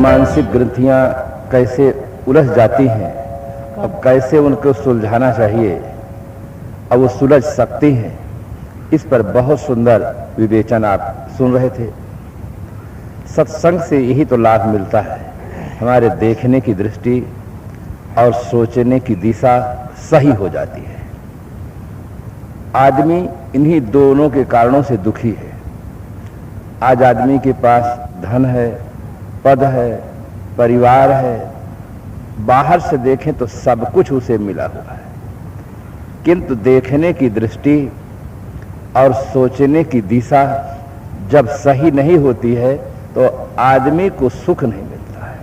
मानसिक ग्रंथियां कैसे उलझ जाती हैं, अब कैसे उनको सुलझाना चाहिए, अब वो सुलझ सकती हैं, इस पर बहुत सुंदर विवेचन आप सुन रहे थे। सत्संग से यही तो लाभ मिलता है, हमारे देखने की दृष्टि और सोचने की दिशा सही हो जाती है। आदमी इन्हीं दोनों के कारणों से दुखी है। आज आदमी के पास धन है, पद है, परिवार है, बाहर से देखें तो सब कुछ उसे मिला हुआ है, किंतु देखने की दृष्टि और सोचने की दिशा जब सही नहीं होती है तो आदमी को सुख नहीं मिलता है,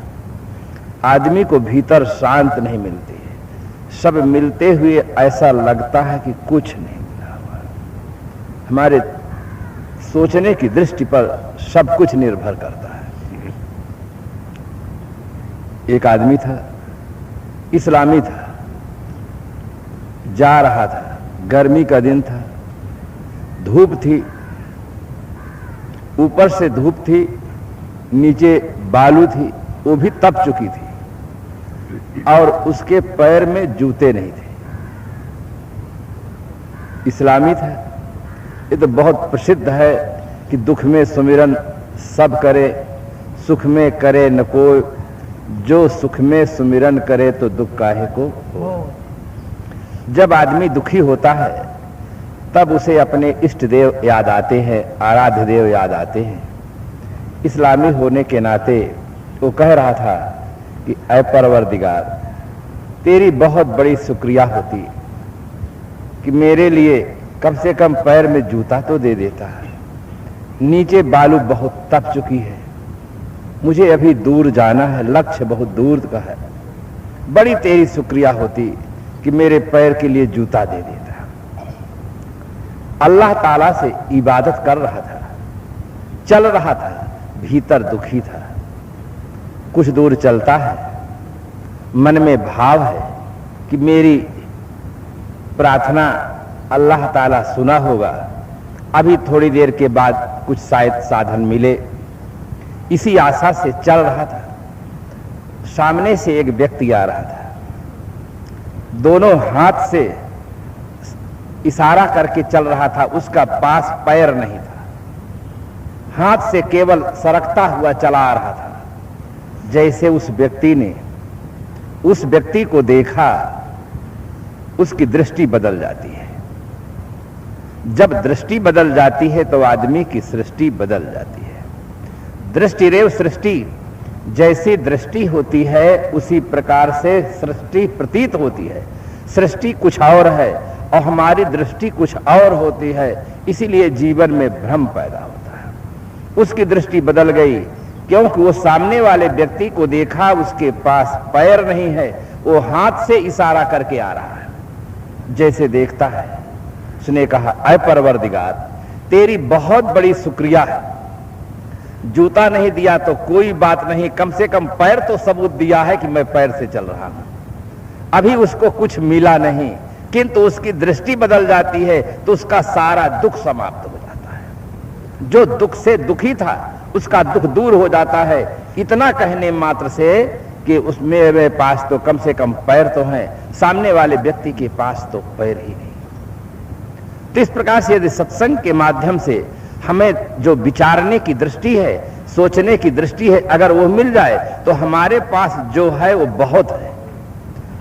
आदमी को भीतर शांत नहीं मिलती है। सब मिलते हुए ऐसा लगता है कि कुछ नहीं मिला हुआ। हमारे सोचने की दृष्टि पर सब कुछ निर्भर करता है। एक आदमी था, इस्लामी था, जा रहा था, गर्मी का दिन था, धूप थी, ऊपर से धूप थी, नीचे बालू थी, वो भी तप चुकी थी और उसके पैर में जूते नहीं थे। इस्लामी था। ये तो बहुत प्रसिद्ध है कि दुख में सुमिरन सब करे, सुख में करे न कोई, जो सुख में सुमिरन करे तो दुख काहे को हो। जब आदमी दुखी होता है तब उसे अपने इष्ट देव याद आते हैं, आराध्य देव याद आते हैं। इस्लामी होने के नाते वो कह रहा था कि ऐ परवरदिगार, तेरी बहुत बड़ी शुक्रिया होती कि मेरे लिए कम से कम पैर में जूता तो दे देता है, नीचे बालू बहुत तप चुकी है, मुझे अभी दूर जाना है, लक्ष्य बहुत दूर का है, बड़ी तेरी शुक्रिया होती कि मेरे पैर के लिए जूता दे देता। अल्लाह ताला से इबादत कर रहा था, चल रहा था, भीतर दुखी था। कुछ दूर चलता है, मन में भाव है कि मेरी प्रार्थना अल्लाह ताला सुना होगा, अभी थोड़ी देर के बाद कुछ शायद साधन मिले, इसी आशा से चल रहा था। सामने से एक व्यक्ति आ रहा था, दोनों हाथ से इशारा करके चल रहा था, उसका पास पैर नहीं था, हाथ से केवल सरकता हुआ चला आ रहा था। जैसे उस व्यक्ति ने उस व्यक्ति को देखा, उसकी दृष्टि बदल जाती है। जब दृष्टि बदल जाती है तो आदमी की सृष्टि बदल जाती है। दृष्टिरेव सृष्टि, जैसी दृष्टि होती है उसी प्रकार से सृष्टि प्रतीत होती है। सृष्टि कुछ और है और हमारी दृष्टि कुछ और होती है, इसीलिए जीवन में भ्रम पैदा होता है। उसकी दृष्टि बदल गई क्योंकि वो सामने वाले व्यक्ति को देखा, उसके पास पैर नहीं है, वो हाथ से इशारा करके आ रहा है। जैसे देखता है, उसने कहा ऐ परवरदिगार, तेरी बहुत बड़ी शुक्रिया है, जूता नहीं दिया तो कोई बात नहीं, कम से कम पैर तो सबूत दिया है कि मैं पैर से चल रहा हूं। अभी उसको कुछ मिला नहीं, किंतु उसकी दृष्टि बदल जाती है तो उसका सारा दुख समाप्त हो जाता है। जो दुख से दुखी था उसका दुख दूर हो जाता है, इतना कहने मात्र से कि उसमें मेरे पास तो कम से कम पैर तो हैं, सामने वाले व्यक्ति के पास तो पैर ही नहीं। तो इस प्रकार से यदि सत्संग के माध्यम से हमें जो विचारने की दृष्टि है, सोचने की दृष्टि है, अगर वो मिल जाए तो हमारे पास जो है वो बहुत है।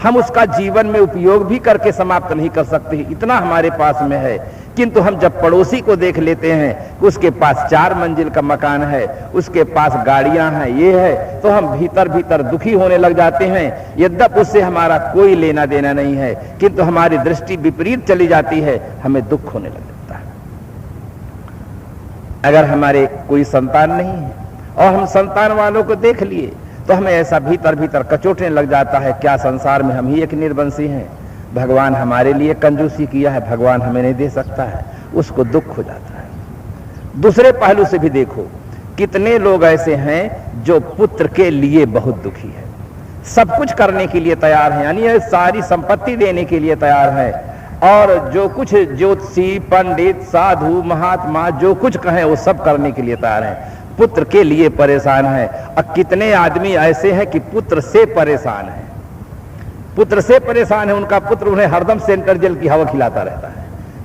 हम उसका जीवन में उपयोग भी करके समाप्त नहीं कर सकते, इतना हमारे पास में है। किंतु हम जब पड़ोसी को देख लेते हैं कि उसके पास 4 मंजिल का मकान है, उसके पास गाड़ियां हैं, ये है, तो हम भीतर भीतर दुखी होने लग जाते हैं। यद्यपि उससे हमारा कोई लेना देना नहीं है, किंतु हमारी दृष्टि विपरीत चली जाती है, हमें दुख होने लग जाता है। अगर हमारे कोई संतान नहीं है और हम संतान वालों को देख लिए तो हमें ऐसा भीतर भीतर कचोटने लग जाता है, क्या संसार में हम ही एक निर्वंशी हैं, भगवान हमारे लिए कंजूसी किया है, भगवान हमें नहीं दे सकता है, उसको दुख हो जाता है। दूसरे पहलू से भी देखो, कितने लोग ऐसे हैं जो पुत्र के लिए बहुत दुखी है, सब कुछ करने के लिए तैयार हैं, यानी सारी संपत्ति देने के लिए तैयार है, और जो कुछ ज्योतिषी, पंडित, साधु, महात्मा जो कुछ कहें वो सब करने के लिए तैयार हैं, पुत्र के लिए परेशान है। और कितने आदमी ऐसे हैं कि पुत्र से परेशान है, पुत्र से परेशान है। उनका पुत्र उन्हें हरदम सेंट्रल जेल की हवा खिलाता रहता है।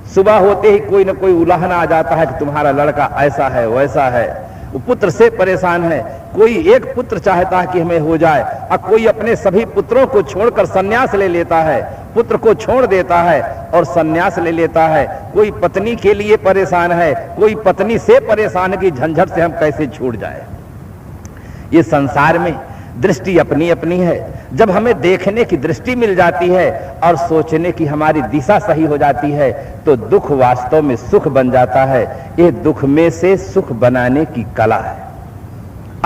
सुबह होते ही कोई ना कोई उलाहना आ जाता है कि तुम्हारा लड़का ऐसा है वैसा है। वो पुत्र से परेशान है। कोई एक पुत्र चाहता है कि हमें हो जाए, और कोई अपने सभी पुत्रों को छोड़कर संन्यास ले लेता है, पुत्र को छोड़ देता है और संन्यास ले लेता है। कोई पत्नी के लिए परेशान है, कोई पत्नी से परेशान है कि झंझट से हम कैसे छूट जाए। ये संसार में दृष्टि अपनी अपनी है। जब हमें देखने की दृष्टि मिल जाती है और सोचने की हमारी दिशा सही हो जाती है तो दुख वास्तव में सुख बन जाता है। ये दुख में से सुख बनाने की कला है।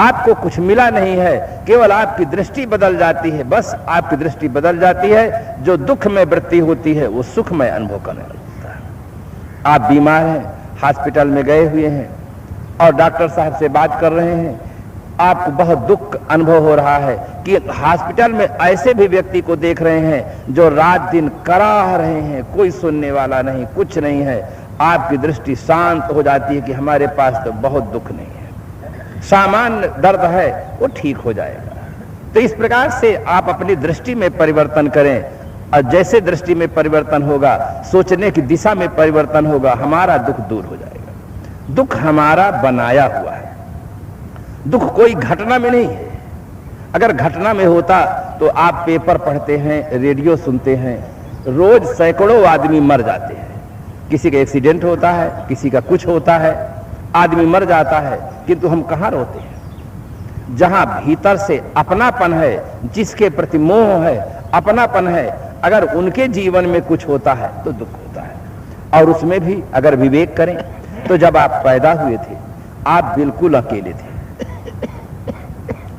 आपको कुछ मिला नहीं है, केवल आपकी दृष्टि बदल जाती है। बस आपकी दृष्टि बदल जाती है, जो दुख में वृत्ति होती है वो सुख में अनुभव करने लगता है। आप बीमार हैं, हॉस्पिटल में गए हुए हैं और डॉक्टर साहब से बात कर रहे हैं, आपको बहुत दुख अनुभव हो रहा है कि हॉस्पिटल में ऐसे भी व्यक्ति को देख रहे हैं जो रात दिन कराह रहे हैं, कोई सुनने वाला नहीं, कुछ नहीं है। आपकी दृष्टि शांत हो जाती है कि हमारे पास तो बहुत दुख नहीं है, सामान्य दर्द है, वो ठीक हो जाएगा। तो इस प्रकार से आप अपनी दृष्टि में परिवर्तन करें, और जैसे दृष्टि में परिवर्तन होगा, सोचने की दिशा में परिवर्तन होगा, हमारा दुख दूर हो जाएगा। दुख हमारा बनाया हुआ है, दुख कोई घटना में नहीं है। अगर घटना में होता तो आप पेपर पढ़ते हैं, रेडियो सुनते हैं, रोज सैकड़ों आदमी मर जाते हैं। किसी का एक्सीडेंट होता है, किसी का कुछ होता है, आदमी मर जाता है, किंतु हम कहां रोते हैं? जहां भीतर से अपनापन है, जिसके प्रति मोह है, अपनापन है, अगर उनके जीवन में कुछ होता है तो दुख होता है। और उसमें भी अगर विवेक करें तो जब आप पैदा हुए थे आप बिल्कुल अकेले थे,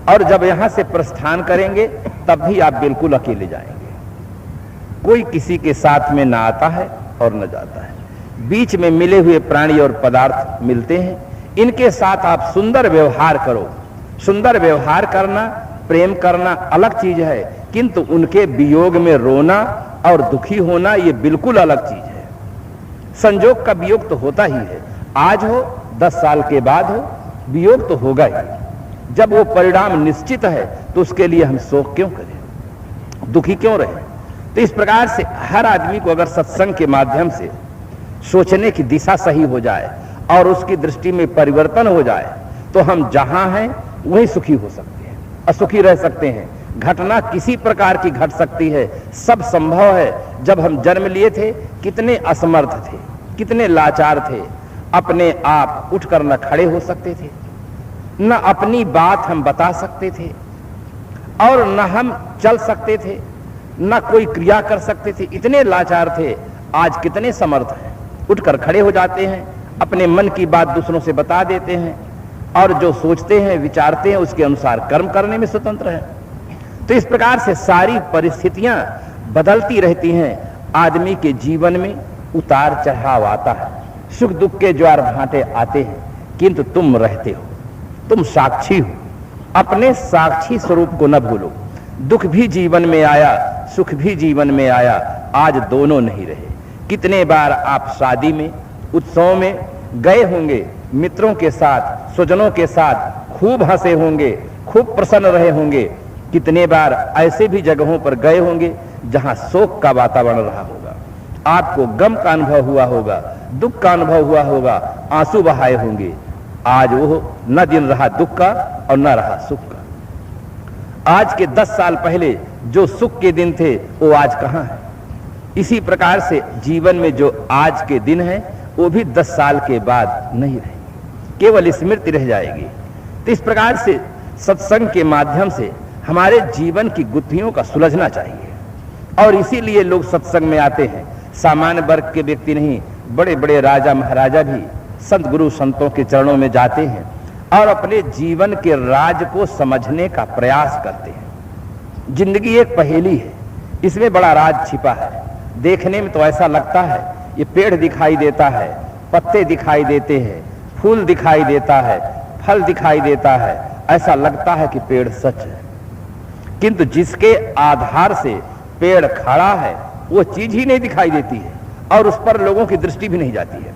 और जब यहां से प्रस्थान करेंगे तब भी आप बिल्कुल अकेले जाएंगे। कोई किसी के साथ में ना आता है और न जाता है। बीच में मिले हुए प्राणी और पदार्थ मिलते हैं, इनके साथ आप सुंदर व्यवहार करो। सुंदर व्यवहार करना, प्रेम करना अलग चीज है, किंतु उनके वियोग में रोना और दुखी होना ये बिल्कुल अलग चीज है। संजोग का वियोग तो होता ही है, आज हो 10 साल के बाद हो, वियोग तो होगा ही। जब वो परिणाम निश्चित है तो उसके लिए हम शोक क्यों करें, दुखी क्यों रहें? तो इस प्रकार से हर आदमी को अगर सत्संग के माध्यम से सोचने की दिशा सही हो जाए और उसकी दृष्टि में परिवर्तन हो जाए तो हम जहां हैं वहीं सुखी हो सकते हैं, असुखी रह सकते हैं। घटना किसी प्रकार की घट सकती है, सब संभव है। जब हम जन्म लिए थे कितने असमर्थ थे, कितने लाचार थे, अपने आप उठकर न खड़े हो सकते थे, न अपनी बात हम बता सकते थे, और न हम चल सकते थे, न कोई क्रिया कर सकते थे, इतने लाचार थे। आज कितने समर्थ हैं, उठकर खड़े हो जाते हैं, अपने मन की बात दूसरों से बता देते हैं, और जो सोचते हैं विचारते हैं उसके अनुसार कर्म करने में स्वतंत्र हैं। तो इस प्रकार से सारी परिस्थितियां बदलती रहती हैं। आदमी के जीवन में उतार चढ़ाव आता है, सुख दुख के ज्वार भांटे आते हैं, किंतु तुम रहते हो, तुम साक्षी हो। अपने साक्षी स्वरूप को न भूलो। दुख भी जीवन में आया, सुख भी जीवन में आया, आज दोनों नहीं रहे। कितने बार आप शादी में, उत्सव में गए होंगे, मित्रों के साथ, स्वजनों के साथ खूब हंसे होंगे, खूब प्रसन्न रहे होंगे। कितने बार ऐसे भी जगहों पर गए होंगे जहां शोक का वातावरण रहा होगा, आपको गम का अनुभव हुआ होगा, दुख का अनुभव हुआ होगा, आंसू बहाए होंगे। आज वो न दिन रहा दुख का और न रहा सुख का। आज के 10 साल पहले जो सुख के दिन थे वो आज कहां है? इसी प्रकार से जीवन में जो आज के दिन हैं वो भी 10 साल के बाद नहीं रहेंगे, केवल स्मृति रह जाएगी। तो इस प्रकार से सत्संग के माध्यम से हमारे जीवन की गुत्थियों का सुलझना चाहिए, और इसीलिए लोग सत्संग में आते हैं। सामान्य वर्ग के व्यक्ति नहीं, बड़े बड़े राजा महाराजा भी संत गुरु संतों के चरणों में जाते हैं और अपने जीवन के राज को समझने का प्रयास करते हैं। जिंदगी एक पहेली है, इसमें बड़ा राज छिपा है। देखने में तो ऐसा लगता है ये पेड़ दिखाई देता है, पत्ते दिखाई देते हैं, फूल दिखाई देता है, फल दिखाई देता है, ऐसा लगता है कि पेड़ सच है, किंतु जिसके आधार से पेड़ खड़ा है वो चीज ही नहीं दिखाई देती है, और उस पर लोगों की दृष्टि भी नहीं जाती है।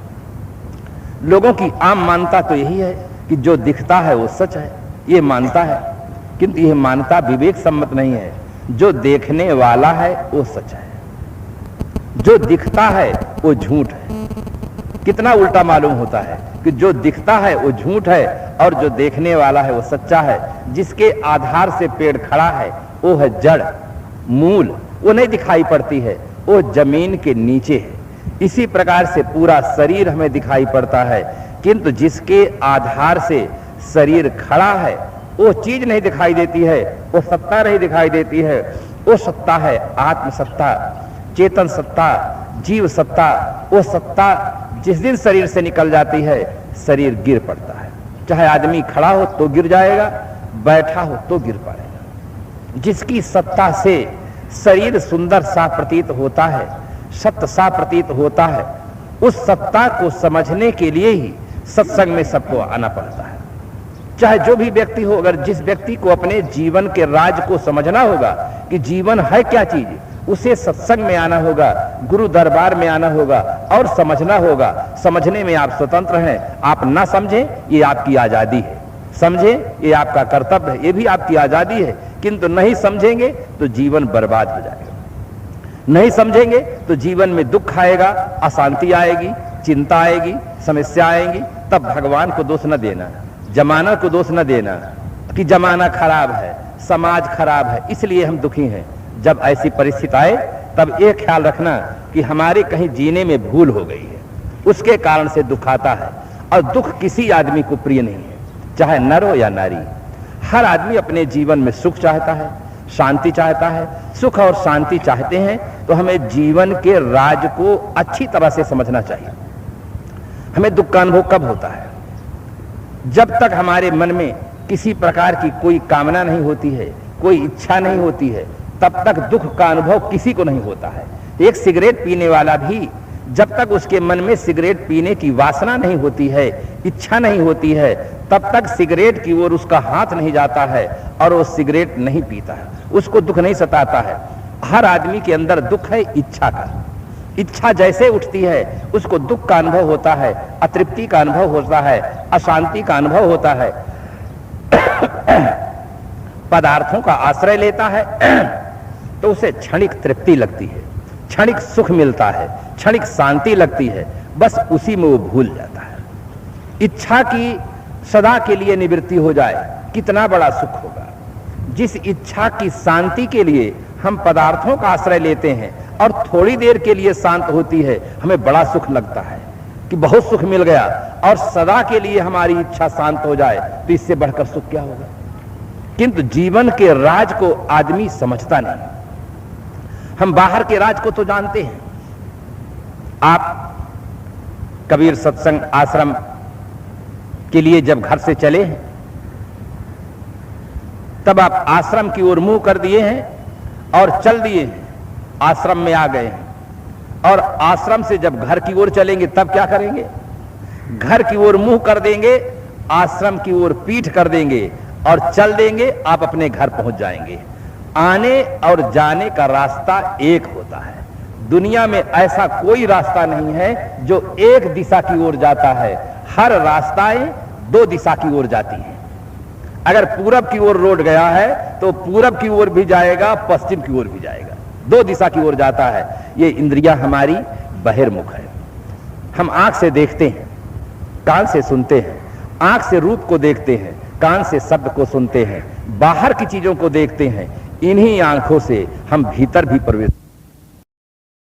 लोगों की आम मान्यता तो यही है कि जो दिखता है वो सच है, ये मानता है, किंतु यह मानता विवेक सम्मत नहीं है। जो देखने वाला है वो सच है, जो दिखता है वो झूठ है। कितना उल्टा मालूम होता है कि जो दिखता है वो झूठ है और जो देखने वाला है वो सच्चा है। जिसके आधार से पेड़ खड़ा है वो है जड़, मूल, वो नहीं दिखाई पड़ती है, वो जमीन के नीचे है। इसी प्रकार से पूरा शरीर हमें दिखाई पड़ता है, किंतु जिसके आधार से शरीर खड़ा है वो चीज नहीं दिखाई देती है, वो सत्ता नहीं दिखाई देती है। वो सत्ता है आत्म सत्ता, चेतन सत्ता, जीव सत्ता। वो सत्ता जिस दिन शरीर से निकल जाती है शरीर गिर पड़ता है। चाहे आदमी खड़ा हो तो गिर जाएगा, बैठा हो तो गिर पड़ेगा। जिसकी सत्ता से शरीर सुंदर सा प्रतीत होता है, सत्य सा प्रतीत होता है, उस सत्ता को समझने के लिए ही सत्संग में सबको आना पड़ता है। चाहे जो भी व्यक्ति हो, अगर जिस व्यक्ति को अपने जीवन के राज को समझना होगा कि जीवन है क्या चीज, उसे सत्संग में आना होगा, गुरु दरबार में आना होगा और समझना होगा। समझने में आप स्वतंत्र हैं, आप ना समझें ये आपकी आजादी है, समझें ये आपका कर्तव्य है, ये भी आपकी आजादी है। किंतु नहीं समझेंगे तो जीवन बर्बाद हो जाएगा। नहीं समझेंगे तो जीवन में दुख आएगा, अशांति आएगी, चिंता आएगी, समस्या आएगी। तब भगवान को दोष न देना, जमाना को दोष न देना कि जमाना खराब है, समाज खराब है इसलिए हम दुखी हैं। जब ऐसी परिस्थिति आए तब यह ख्याल रखना कि हमारे कहीं जीने में भूल हो गई है, उसके कारण से दुख आता है। और दुख किसी आदमी को प्रिय नहीं है, चाहे नर हो या नारी। हर आदमी अपने जीवन में सुख चाहता है, शांति चाहता है। सुख और शांति चाहते हैं तो हमें जीवन के राज को अच्छी तरह से समझना चाहिए। हमें दुख का अनुभव कब होता है? जब तक हमारे मन में किसी प्रकार की कोई कामना नहीं होती है, कोई इच्छा नहीं होती है, तब तक दुख का अनुभव किसी को नहीं होता है। एक सिगरेट पीने वाला भी जब तक उसके मन में सिगरेट पीने की वासना नहीं होती है, इच्छा नहीं होती है, तब तक सिगरेट की ओर उसका हाथ नहीं जाता है और वो सिगरेट नहीं पीता है, उसको दुख नहीं सताता है। हर आदमी के अंदर दुख है इच्छा का। इच्छा जैसे उठती है उसको दुख का अनुभव होता है, अतृप्ति का अनुभव होता है, अशांति का अनुभव होता है। पदार्थों का आश्रय लेता है तो उसे क्षणिक तृप्ति लगती है, क्षणिक सुख मिलता है, क्षणिक शांति लगती है, बस उसी में वो भूल जाता है। इच्छा की सदा के लिए निवृत्ति हो जाए कितना बड़ा सुख होगा। जिस इच्छा की शांति के लिए हम पदार्थों का आश्रय लेते हैं और थोड़ी देर के लिए शांत होती है, हमें बड़ा सुख लगता है कि बहुत सुख मिल गया, और सदा के लिए हमारी इच्छा शांत हो जाए तो इससे बढ़कर सुख क्या होगा। किंतु जीवन के राज को आदमी समझता नहीं। हम बाहर के राज को तो जानते हैं। आप कबीर सत्संग आश्रम के लिए जब घर से चले हैं तब आप आश्रम की ओर मुंह कर दिए हैं और चल दिए हैं, आश्रम में आ गए हैं। और आश्रम से जब घर की ओर चलेंगे तब क्या करेंगे? घर की ओर मुंह कर देंगे, आश्रम की ओर पीठ कर देंगे और चल देंगे, आप अपने घर पहुंच जाएंगे। आने और जाने का रास्ता एक होता है। दुनिया में ऐसा कोई रास्ता नहीं है जो एक दिशा की ओर जाता है। हर रास्ताएं दो दिशा की ओर जाती हैं। अगर पूरब की ओर रोड गया है तो पूरब की ओर भी जाएगा, पश्चिम की ओर भी जाएगा, दो दिशा की ओर जाता है। ये इंद्रियां हमारी बहिर्मुख है। हम आंख से देखते हैं, कान से सुनते हैं। आंख से रूप को देखते हैं, कान से शब्द को सुनते हैं, बाहर की चीजों को देखते हैं। इन्हीं आंखों से हम भीतर भी प्रवेश